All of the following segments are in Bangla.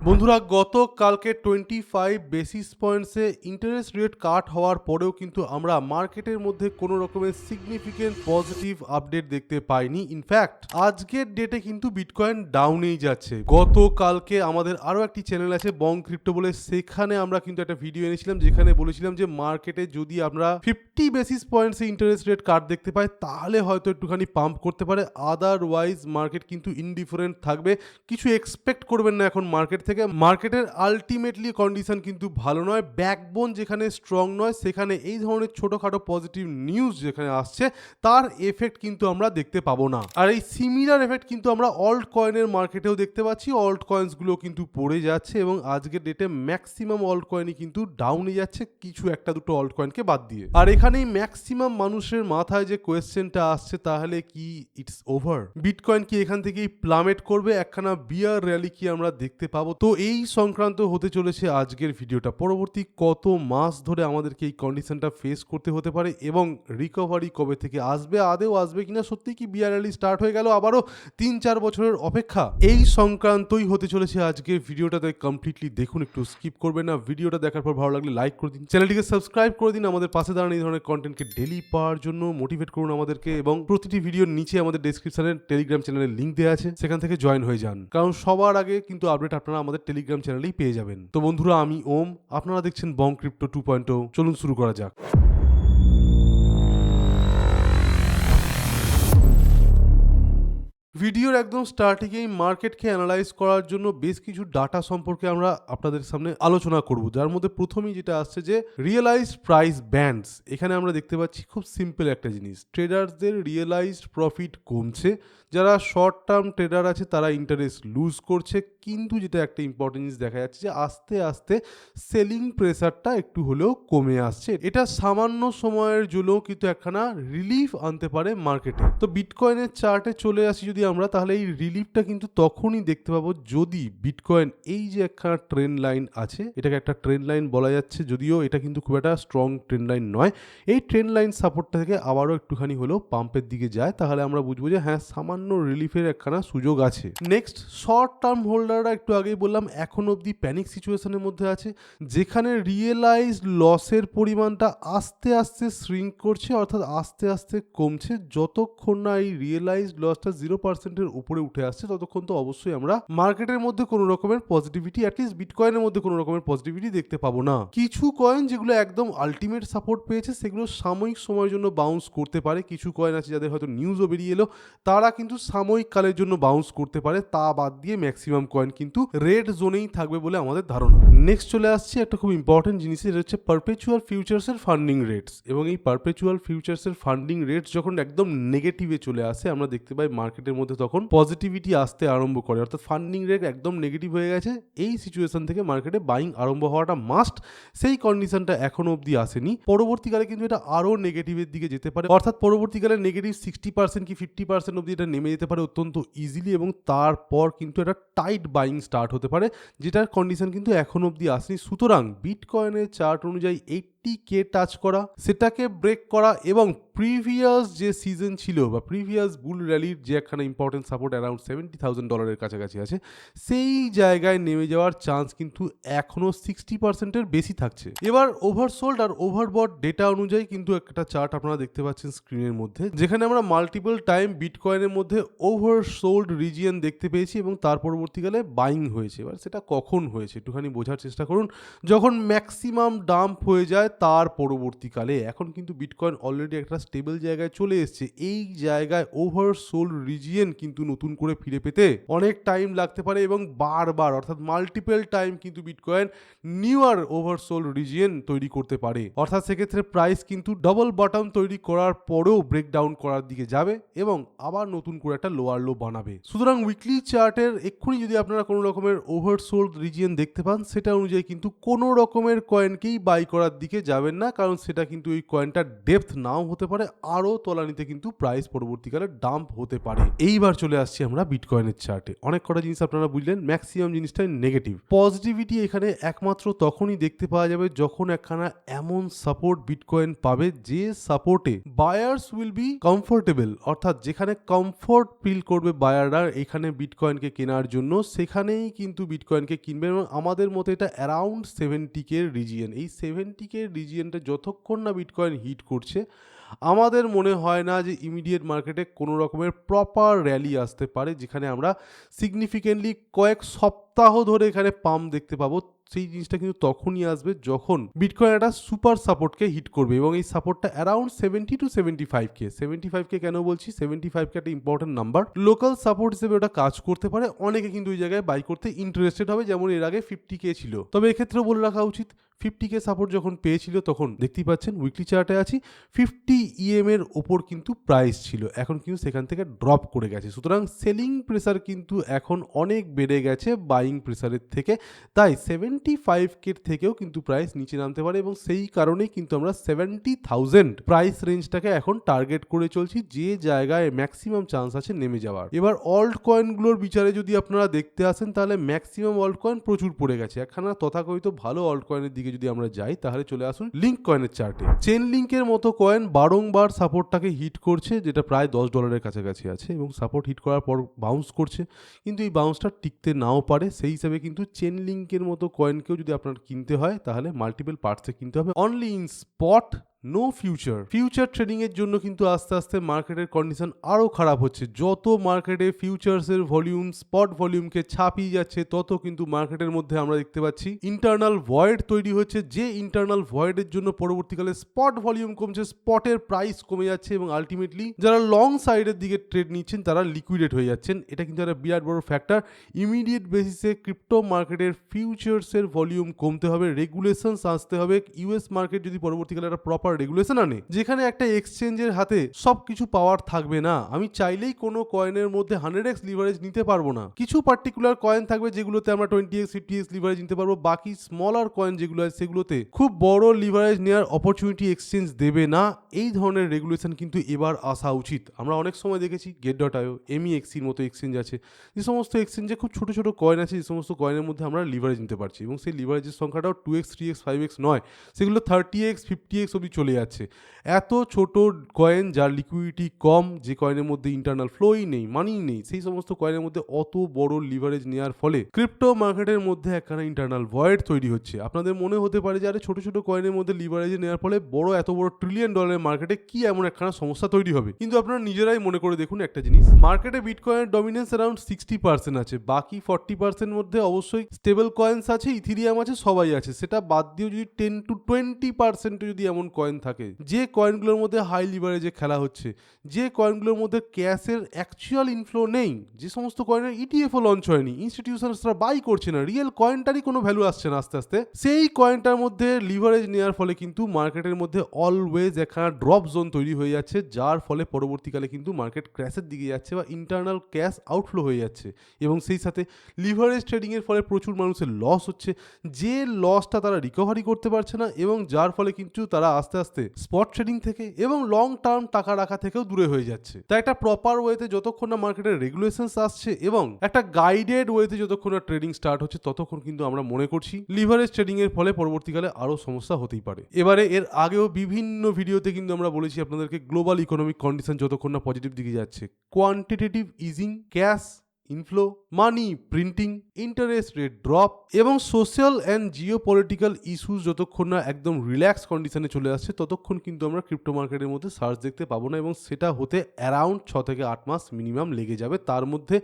বন্ধুরা গতকালকে 25 বেসিস পয়েন্টসে ইন্টারেস্ট রেট কাট হওয়ার পরেও কিন্তু আমরা মার্কেটের মধ্যে কোনো রকমের সিগনিফিকেন্ট পজিটিভ আপডেট দেখতে পাইনি। ইনফ্যাক্ট আজকের ডেটে কিন্তু বিটকয়েন ডাউনেই যাচ্ছে। গতকালকে আমাদের আরও একটি চ্যানেল আছে বং ক্রিপ্টো বলে, সেখানে আমরা কিন্তু একটা ভিডিও এনেছিলাম যেখানে বলেছিলাম যে মার্কেটে যদি আমরা 50 বেসিস পয়েন্টসে ইন্টারেস্ট রেট কাট দেখতে পাই তাহলে হয়তো একটুখানি পাম্প করতে পারে, আদারওয়াইজ মার্কেট কিন্তু ইনডিফারেন্ট থাকবে। কিছু এক্সপেক্ট করবেন না এখন মার্কেট থেকে। মার্কেটের আলটিমেটলি কন্ডিশন কিন্তু ভালো নয়, ব্যাকবোন যেখানে স্ট্রং নয় সেখানে এই ধরনের ছোটখাটো পজিটিভ নিউজ যেখানে আসছে তার এফেক্ট কিন্তু আমরা দেখতে পাবো না। আর এই সিমিলার এফেক্ট কিন্তু আমরা অল্ট কয়েনের মার্কেটেও দেখতে পাচ্ছি। অল্ট কয়েন্সগুলো কিন্তু পড়ে যাচ্ছে এবং আজকের ডেটে ম্যাক্সিমাম অল্ট কয়েনই কিন্তু ডাউনে যাচ্ছে, কিছু একটা দুটো অল্ট কয়েনকে বাদ দিয়ে। আর এখানেই ম্যাক্সিমাম মানুষের মাথায় যে কোয়েশ্চেনটা আসছে, তাহলে কি ইটস ওভার? বিটকয়েন কি এখান থেকেই প্লামেট করবে? একখানা বিয়ার র্যালি কি আমরা দেখতে পাবো? তো এই সংক্রান্ত হতে চলেছে আজকের ভিডিওটা। পরবর্তী কত মাস ধরে আমাদেরকে এই কন্ডিশনটা ফেস করতে হতে পারে এবং রিকভারি কবে থেকে আসবে, আদেও আসবে কিনা, সত্যি কি বিয়ার র্যালি স্টার্ট হয়ে গেল, আবারও 3-4 বছরের অপেক্ষা, এই সংক্রান্তই হতে চলেছে আজকের ভিডিওটাতে। কমপ্লিটলি দেখুন, একটু স্কিপ করবেন না। ভিডিওটা দেখার পর ভালো লাগলে লাইক করে দিন, চ্যানেলটিকে সাবস্ক্রাইব করে দিন, আমাদের পাশে দাঁড়ান এই ধরনের কন্টেন্টকে ডেলি পাওয়ার জন্য মোটিভেট করুন আমাদেরকে। এবং প্রতিটি ভিডিওর নিচে আমাদের ডেসক্রিপশনে টেলিগ্রাম চ্যানেলের লিঙ্ক দেওয়া আছে, সেখান থেকে জয়েন হয়ে যান, কারণ সবার আগে কিন্তু আপডেট আপনারা আমাদের টেলিগ্রাম চ্যানেলেই পেয়ে যাবেন। তো বন্ধুরা, আমি ওম, আপনারা দেখছেন বং ক্রিপ্টো 2.0। চলুন শুরু করা যাক। ভিডিওর একদম স্টার্টিংয়েই মার্কেটকে অ্যানালাইজ করার জন্য বেশ কিছু ডাটা সম্পর্কে আমরা আপনাদের সামনে আলোচনা করব, যার মধ্যে প্রথমেই যেটা আসছে যে রিয়েলাইজড প্রাইস ব্যান্ডস। এখানে আমরা দেখতে পাচ্ছি খুব সিম্পল একটা জিনিস, ট্রেডার্সদের রিয়েলাইজড প্রফিট কমছে, যারা শর্ট টার্ম ট্রেডার আছে তারা ইন্টারেস্ট লুজ করছে। কিন্তু যেটা একটা ইম্পর্টেন্ট জিনিস দেখা যাচ্ছে যে আস্তে আস্তে সেলিং প্রেসারটা একটু হলেও কমে আসছে। এটা সামান্য সময়ের জন্যও কিন্তু একখানা রিলিফ আনতে পারে মার্কেটে। তো বিটকয়েনের চার্টে চলে আসি যদি আমরা, তাহলে এই রিলিফটা কিন্তু তখনই দেখতে পাবো যদি বিটকয়েন এই যে একখানা ট্রেন্ড লাইন আছে, এটাকে একটা ট্রেন্ড লাইন বলা যাচ্ছে, যদিও এটা কিন্তু খুব একটা স্ট্রং ট্রেন্ড লাইন নয়, এই ট্রেন্ড লাইন সাপোর্টটা থেকে আবারও একটুখানি হলেও পাম্পের দিকে যায়, তাহলে আমরা বুঝবো যে হ্যাঁ সামান্য রিলিফের একখানা সুযোগ আছে। নেক্সট, শর্ট টার্ম হোল্ডাররা একটু আগেই বললাম এখন অবধি প্যানিক সিচুয়েশনের মধ্যে আছে, যেখানে রিয়েলাইজড লসের পরিমাণটা আস্তে আস্তে শ্রিঙ্ক করছে, অর্থাৎ আস্তে আস্তে কমছে। যতক্ষণ না এই রিয়েলাইজড লসটা 0%-এর উপরে উঠে আসছে ততক্ষণ তো অবশ্যই আমরা মার্কেটের মধ্যে কোনো রকমের পজিটিভিটি, অ্যাটলিস্ট বিটকয়েনের মধ্যে কোনো রকমের পজিটিভিটি দেখতে পাবো না। কিছু কয়েন যেগুলো একদম আলটিমেট সাপোর্ট পেয়েছে সেগুলো সাময়িক সময়ের জন্য বাউন্স করতে পারে। কিছু কয়েন আছে যাদের হয়তো নিউজও বেরিয়ে এলো, তারা কিন্তু সাময়িক কালের জন্য বাউন্স করতে পারে। তা বাদ দিয়ে ম্যাক্সিমাম কয়েন কিন্তু রেড জোনেই থাকবে বলে আমাদের ধারণা। নেক্সট চলে আসছে একটা খুব ইম্পর্টেন্ট জিনিস, এটা হচ্ছে পারপেচুয়াল ফিউচার্সের ফান্ডিং রেটস। এবং এই পারপেচুয়াল ফিউচার্সের ফান্ডিং রেটস যখন একদম নেগেটিভে চলে আসে, আমরা দেখতে পাই মার্কেটের মধ্যে তখন পজিটিভিটি আসতে আরম্ভ করে, অর্থাৎ ফান্ডিং রেট একদম নেগেটিভ হয়ে গেছে। এই সিচুয়েশন থেকে মার্কেটে বাইং আরম্ভ হওয়াটা মাস্ট, সেই কন্ডিশনটা এখনো অবধি আসেনি। পরবর্তীকালে কিন্তু এটা আরো নেগেটিভের দিকে যেতে পারে, অর্থাৎ পরবর্তীকালে নেগেটিভ 60% কি 50% অবধি এটা নেমে যেতে পারে অত্যন্ত ইজিলি, এবং তারপর কিন্তু একটা টাইট বাইং স্টার্ট হতে পারে, যেটার কন্ডিশন কিন্তু এখন অবধি আসেনি। সুতরাং বিটকয়েনের চার্ট অনুযায়ী 80K টাচ করা, সেটাকে ব্রেক করা এবং প্রিভিয়াস যে সিজন ছিল বা প্রিভিয়াস বুল র্যালির যে একখানা ইম্পর্টেন্ট সাপোর্ট অ্যারাউন্ড $70,000 কাছাকাছি আছে, সেই জায়গায় নেমে যাওয়ার চান্স কিন্তু এখনো 60%-এর বেশি থাকছে। এবার ওভারসোল্ড আর ওভারবট ডেটা অনুযায়ী কিন্তু একটা চার্ট আপনারা দেখতে পাচ্ছেন স্ক্রিনের মধ্যে, যেখানে আমরা মাল্টিপল টাইম বিটকয়েনের মধ্যে ওভারসোল্ড রিজিয়ন দেখতে পেয়েছি এবং তার পরবর্তীকালে বাইং হয়েছে। এবার সেটা কখন হয়েছে একটুখানি বোঝার চেষ্টা করুন। যখন ম্যাক্সিমাম ডাম্প হয়ে যায় তার পরবর্তীকালে। এখন কিন্তু বিটকয়েন অলরেডি একটা স্টেবল জায়গায় চলে এসছে, এই জায়গায় ওভারসোল্ড রিজিয়ন কিন্তু নতুন করে ফিরে পেতে অনেক টাইম লাগতে পারে এবং বারবার, অর্থাৎ মাল্টিপল টাইম কিন্তু বিটকয়েন নিউয়ার ওভারসোল্ড রিজিয়ন তৈরি করতে পারে। অর্থাৎ সেক্ষেত্রে প্রাইস কিন্তু ডবল বটম তৈরি করার পরেও ব্রেকডাউন করার দিকে যাবে এবং আবার নতুন করে একটা লোয়ার লো বানাবে। সুতরাং উইকলি চার্টের এক্ষুনি যদি আপনারা কোনো রকমের ওভারসোল্ড রিজিয়ন দেখতে পান, সেটা অনুযায়ী কিন্তু কোনো রকমের কয়েনকেই বাই করার দিকে যাবেন না, কারণ সেটা কিন্তু ওই কয়েনটার ডেপথ নাও হতে পারে, আরও তলানিতে কিন্তু প্রাইস পরবর্তীকালে ডাম্প হতে পারে। এইবার চলে আসছি আমরা বিটকয়েনের চার্টে। অনেক কটা জিনিস আপনারা বুঝলেন, ম্যাক্সিমাম জিনিসটাই নেগেটিভ। পজিটিভিটি এখানে একমাত্র তখনই দেখতে পাওয়া যাবে যখন একখানা এমন সাপোর্ট বিটকয়েন পাবে যে সাপোর্টে বায়ার্স উইল বি কমফোর্টেবল, অর্থাৎ যেখানে কমফোর্ট ফিল করবে বায়াররা এখানে বিটকয়েনকে কেনার জন্য, সেখানেই কিন্তু বিটকয়েনকে কিনবে। এবং আমাদের মতে এটা অ্যারাউন্ড 70K রিজিয়ন। এই 70K রিজিয়নটা যতক্ষণ না বিটকয়েন হিট করছে, আমাদের মনে হয় না যে ইমিডিয়েট মার্কেটে কোনো রকমের প্রপার র্যালি আসতে পারে, যেখানে আমরা সিগনিফিকেন্টলি কয়েক সপ্তাহ ধরে এখানে পাম্প দেখতে পাবো। সেই জিনিসটা কিন্তু তখনই আসবে যখন বিটকয়েন একটা সুপার সাপোর্টকে হিট করবে, এবং এই সাপোর্টটা অ্যারাউন্ড 70 to 75K। 75K কেন বলছি? 75K একটা ইম্পর্টেন্ট নাম্বার, লোকাল সাপোর্ট হিসেবে ওটা কাজ করতে পারে। অনেকে কিন্তু ওই জায়গায় বাই করতে ইন্টারেস্টেড হবে, যেমন এর আগে 50K ছিল। তবে এক্ষেত্রেও বলে রাখা উচিত, 50K সাপোর্ট যখন পেয়েছিল তখন দেখতেই পাচ্ছেন উইকলি চার্টে আছি 50 EM এর ওপর কিন্তু প্রাইস ছিল, এখন কিন্তু সেখান থেকে ড্রপ করে গেছে। সুতরাং সেলিং প্রেসার কিন্তু এখন অনেক বেড়ে গেছে বাইং প্রেসারের থেকে, তাই 75K থেকেও কিন্তু প্রাইস নিচে নামতে পারে, এবং সেই কারণেই কিন্তু আমরা 70,000 প্রাইস রেঞ্জটাকে এখন টার্গেট করে চলছি, যে জায়গায় ম্যাক্সিমাম চান্স আছে নেমে যাওয়ার। এবার অল্ট কয়েনগুলোর বিচারে যদি আপনারা দেখতে আসেন, তাহলে ম্যাক্সিমাম অল্ট কয়েন প্রচুর পড়ে গেছে। একখানা তথাকথিত ভালো অল্ট কয়েনের দিকে যদি আমরা যাই, তাহলে চলে আসুন লিঙ্ক কয়েনের চার্টে। চেন লিঙ্কের মতো কয়েন বারংবার সাপোর্টটাকে হিট করছে, যেটা প্রায় $10 কাছাকাছি আছে, এবং সাপোর্ট হিট করার পর বাউন্স করছে, কিন্তু এই বাউন্সটা টিকতে নাও পারে। সেই হিসাবে কিন্তু চেন লিঙ্কের মতো কয়েনকেও যদি আপনার কিনতে হয়, তাহলে মাল্টিপল পার্টসে কিনতে হবে, only in spot, no future trading এর জন্য কিন্তু আস্তে আস্তে মার্কেটের কন্ডিশন আরো খারাপ হচ্ছে। যত মার্কেটে ফিউচার্সের ভলিউম স্পট ভলিউমকে ছাপিয়ে যাচ্ছে, তত কিন্তু মার্কেটের মধ্যে আমরা দেখতে পাচ্ছি ইন্টারনাল ভয়েড তৈরি হচ্ছে, যে ইন্টারনাল ভয়েডের জন্য পরবর্তীকালে স্পট ভলিউম কমছে, স্পটের প্রাইস কমে যাচ্ছে, এবং আলটিমেটলি যারা লং সাইডের দিকে ট্রেড নিচ্ছেন তারা লিকুইডেট হয়ে যাচ্ছেন। এটা কিন্তু একটা বিরাট বড় ফ্যাক্টর। ইমিডিয়েট বেসিসে ক্রিপ্টো মার্কেটের ফিউচার্সের ভলিউম কমতে হবে, রেগুলেশনস আসতে হবে। ইউএস মার্কেট যদি পরবর্তীকালে একটা প্রপার রেগুলেশন আনে, যেখানে একটা এক্সচেঞ্জের হাতে সবকিছু পাওয়ার থাকবে না, আমি চাইলেই কোনো কয়েনের মধ্যে 100x লিভারেজ নিতে পারবো না। কিছু পার্টিকুলার কয়েন থাকবে যেগুলোতে আমরা 20x 50x লিভারেজ নিতে পারবো, বাকি স্মলার কয়েন যেগুলো আছে সেগুলোতে খুব বড় লিভারেজ নেওয়ার অপরচুনিটি এক্সচেঞ্জ দেবে না। এই ধরনের রেগুলেশন কিন্তু এবার আসা উচিত। আমরা অনেক সময় দেখেছি get.io, MEXCর মতো এক্সচেঞ্জ আছে, যে সমস্ত এক্সচেঞ্জে খুব ছোট ছোট কয়েন আছে, যে সমস্ত কয়েনের মধ্যে আমরা লিভারেজ নিতে পারছি, এবং সেই লিভারেজের সংখ্যাটাও 2x 3x 5x নয়, সেগুলো 30x 50x অবধি চলে যাচ্ছে। এত ছোট কয়েন যার লিকুইডিটি কম, যে কয়েনের মধ্যে ইন্টারনাল ফ্লোই নেই, মানি নেই, সেই সমস্ত কয়েনের মধ্যে অত বড় লিভারেজ নেওয়ার ফলে ক্রিপ্টো মার্কেটের মধ্যে একখানা ইন্টারনাল ভয়েড তৈরি হচ্ছে। আপনাদের মনে হতে পারে যে আরে ছোট ছোট কয়েনের মধ্যে লিভারেজ নেওয়ার ফলে এত বড় $1 ট্রিলিয়ন মার্কেটে কি এমন একখানা সমস্যা তৈরি হবে? কিন্তু আপনারা নিজেরাই মনে করে দেখুন একটা জিনিস, মার্কেটে বিটকয়েনের ডমিনেন্স অ্যারাউন্ড 60% আছে, বাকি 40% মধ্যে অবশ্যই স্টেবল কয়েন্স আছে, ইথেরিয়াম আছে, সবাই আছে। সেটা বাদ দিয়ে যদি 10 to 20% যদি এমন কয়েন থাকে, যে কয়েনগুলোর মধ্যে হাই লিভারেজে খেলা হচ্ছে, যে কয়েনগুলোর মধ্যে ক্যাশের অ্যাকচুয়াল ইনফ্লো নেই, যে সমস্ত কয়েনের ইটিএফও লঞ্চ হয়নি, ইনস্টিটিউশনসরা বাই করছে না, রিয়েল কয়েনটারই কোনো ভ্যালু আসছে না আস্তে আস্তে, সেই কয়েনটার মধ্যে লিভারেজ নেওয়ার ফলে কিন্তু মার্কেটের মধ্যে অলওয়েজ একখানা ড্রপ জোন তৈরি হয়ে যাচ্ছে, যার ফলে পরবর্তীকালে কিন্তু মার্কেট ক্র্যাশের দিকে যাচ্ছে বা ইন্টারনাল ক্যাশ আউটফ্লো হয়ে যাচ্ছে, এবং সেই সাথে লিভারেজ ট্রেডিংয়ের ফলে প্রচুর মানুষের লস হচ্ছে, যে লসটা তারা রিকভারি করতে পারছে না, এবং যার ফলে কিন্তু তারা আস্তে আস্তে স্পট ট্রেডিং থেকে এবং লং টার্ম টাকা রাখা থেকেও দূরে হয়ে যাচ্ছে। তাই একটা প্রপার ওয়েতে যতক্ষণ না মার্কেটের রেগুলেশনস আসছে এবং একটা গাইডেড ওয়েতে যতক্ষণ না ট্রেডিং স্টার্ট হচ্ছে, ততক্ষণ কিন্তু আমরা মনে করছি লিভারেজ ট্রেডিং এর ফলে পরবর্তীকালে আরো সমস্যা হতেই পারে। এবারে এর আগেও বিভিন্ন ভিডিওতে কিন্তু আমরা বলেছি আপনাদেরকে, গ্লোবাল ইকোনমিক কন্ডিশন যতক্ষণ না পজিটিভ দিকে যাচ্ছে, কোয়ান্টিটেটিভ ইজিং, ক্যাশ ইনফ্লো, মানি প্রিন্টিং, ইন্টারেস্ট রেট ড্রপ এবং সোশ্যাল অ্যান্ড জিওপলিটিক্যাল ইস্যুস যতক্ষণ না একদম রিল্যাক্স কন্ডিশনে চলে আসছে, ততক্ষণ কিন্তু আমরা ক্রিপ্টো মার্কেটের মধ্যে সার্চ দেখতে পাবো না, এবং সেটা হতে অ্যারাউন্ড 6 থেকে 8 মাস মিনিমাম লেগে যাবে। তার মধ্যে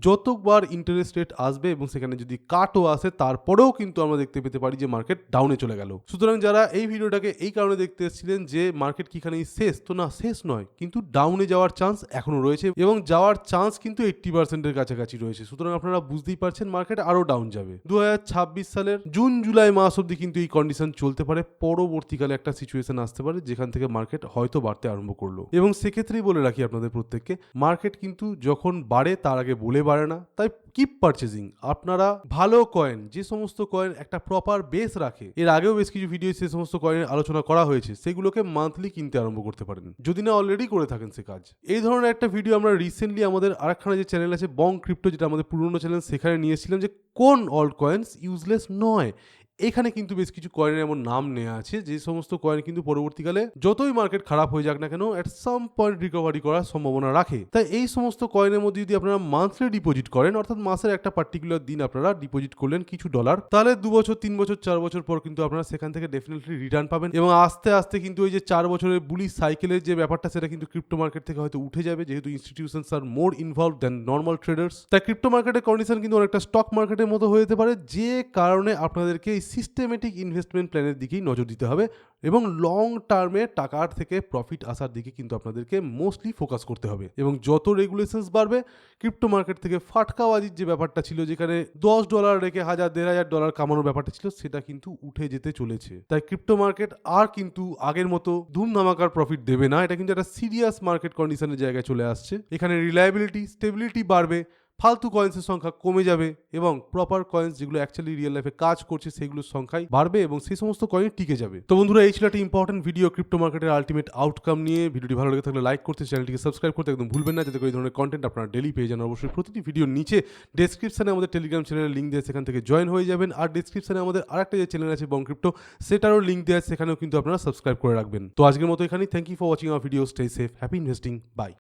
যতবার ইন্টারেস্ট রেট আসবে এবং সেখানে যদি কাটও আসে, তারপরেও কিন্তু আমরা দেখতে পেতে পারি যে মার্কেট ডাউনে চলে গেল। সুতরাং যারা এই ভিডিওটাকে এই কারণে দেখতে এসেছিলেন যে মার্কেট কি খানেই শেষ, তো না, শেষ নয়, কিন্তু ডাউনে যাওয়ার চান্স এখনো রয়েছে, এবং যাওয়ার চান্স কিন্তু 80%-এর কাছাকাছি রয়েছে। সুতরাং আপনারা বুঝতেই পারছেন মার্কেট আরো ডাউন যাবে। 2026 সালের জুন জুলাই মাস অব্দি কিন্তু এই কন্ডিশন চলতে পারে, পরবর্তীকালে একটা সিচুয়েশন আসতে পারে যেখান থেকে মার্কেট হয়তো বাড়তে আরম্ভ করলো। এবং সেক্ষেত্রেই বলে রাখি আপনাদের প্রত্যেককে, মার্কেট কিন্তু যখন বাড়ে তার আগে বলে বাড়ে না, তাই কিপ পারচেজিং। আপনারা ভালো কয়েন, যে সমস্ত কয়েন একটা প্রপার বেস রাখে, এর আগেও বেশ কিছু ভিডিও সে সমস্ত কয়েনের আলোচনা করা হয়েছে, সেগুলোকে মান্থলি কিনতে আরম্ভ করতে পারেন, যদি না অলরেডি করে থাকেন সে কাজ। এই ধরনের একটা ভিডিও আমরা রিসেন্টলি আমাদের আরেকখানা যে চ্যানেল আছে বং ক্রিপ্টো, যেটা আমাদের পুরনো চ্যানেল, সেখানে নিয়েছিলাম যে কোন অল্ট কয়েন্স ইউজলেস নয়। এখানে কিন্তু বেশ কিছু কয়েনের এমন নাম নেওয়া আছে যে সমস্ত কয়েন কিন্তু পরবর্তীকালে যতই মার্কেট খারাপ হয়ে যাক না কেন এট সাম পয়েন্ট রিকভারি করার সম্ভাবনা রাখে। তাই এই সমস্ত কয়েনের মধ্যে যদি আপনারা মান্থলি ডিপোজিট করেন, অর্থাৎ মাসের একটা পার্টিকুলার দিন আপনারা ডিপোজিট করলেন কিছু ডলার, তাহলে 2 বছর 3 বছর 4 বছর পর কিন্তু আপনারা সেখান থেকে ডেফিনেটলি রিটার্ন পাবেন, এবং আস্তে আস্তে কিন্তু ওই যে 4 বছরের বুলিশ সাইকেলের যে ব্যাপারটা, সেটা কিন্তু ক্রিপ্টো মার্কেট থেকে হয়তো উঠে যাবে, যেহেতু ইনস্টিটিউশনস আর মোর ইনভলভ দেন নর্মাল ট্রেডার্স। তাই ক্রিপ্টো মার্কেটের কন্ডিশন কিন্তু অনেকটা স্টক মার্কেটের মতো হয়ে যেতে পারে, যে কারণে আপনাদেরকে এই সিস্টেমেটিক ইনভেস্টমেন্ট প্ল্যানের দিকেই নজর দিতে হবে, এবং লং টার্মে টাকার থেকে প্রফিট আসার দিকে কিন্তু আপনাদেরকে মোস্টলি ফোকাস করতে হবে। এবং যত রেগুলেশনস বাড়বে, ক্রিপ্টো মার্কেট থেকে ফাটকাবাজির যে ব্যাপারটা ছিল, যেখানে $10 রেখে 1000-1500 ডলার কামানোর ব্যাপারটা ছিল, সেটা কিন্তু উঠে যেতে চলেছে। তাই ক্রিপ্টো মার্কেট আর কিন্তু আগের মতো ধুমধামাকার প্রফিট দেবে না, এটা কিন্তু একটা সিরিয়াস মার্কেট কন্ডিশনের জায়গায় চলে আসছে। এখানে রিলায়েবিলিটি, স্টেবিলিটি বাড়বে, ফালতু কয়েন্সের সংখ্যা কমে যাবে, এবং প্রপার কয়েন্স যেগুলো অ্যাকচুয়ালি রিয়েল লাইফে কাজ করছে সেগুলোর সংখ্যাই বাড়বে, এবং সেই সমস্ত কয়েন টিকে যাবে। তো বন্ধুরা, এই ছিল একটা ইম্পর্টেন্ট ভিডিও ক্রিপ্টো মার্কেটের আলটিমেট আউটকাম নিয়ে। ভিডিওটি ভালো লেগে থাকলে লাইক করতে, চ্যানেলটিকে সাবস্ক্রাইব করতে একদম ভুলবেন না, যাতে করে এই ধরনের কন্টেন্ট আপনারা ডেলি পেয়ে যান। অবশ্যই প্রতিটি ভিডিওর নিচে ডেসক্রিপশনে আমাদের টেলিগ্রাম চ্যানেলের লিঙ্ক দেয়, সেখান থেকে জয়েন হয়ে যাবেন। আর ডেসক্রিপশনে আমাদের আরেকটা যে চ্যানেল আছে বং ক্রিপ্টো, সেটারও লিঙ্ক দেওয়া আছে, সেখানেও কিন্তু আপনারা সাবস্ক্রাইব করে রাখবেন। তো আজকের মতো এখানেই। Thank you for watching our video. Stay safe, happy investing, by.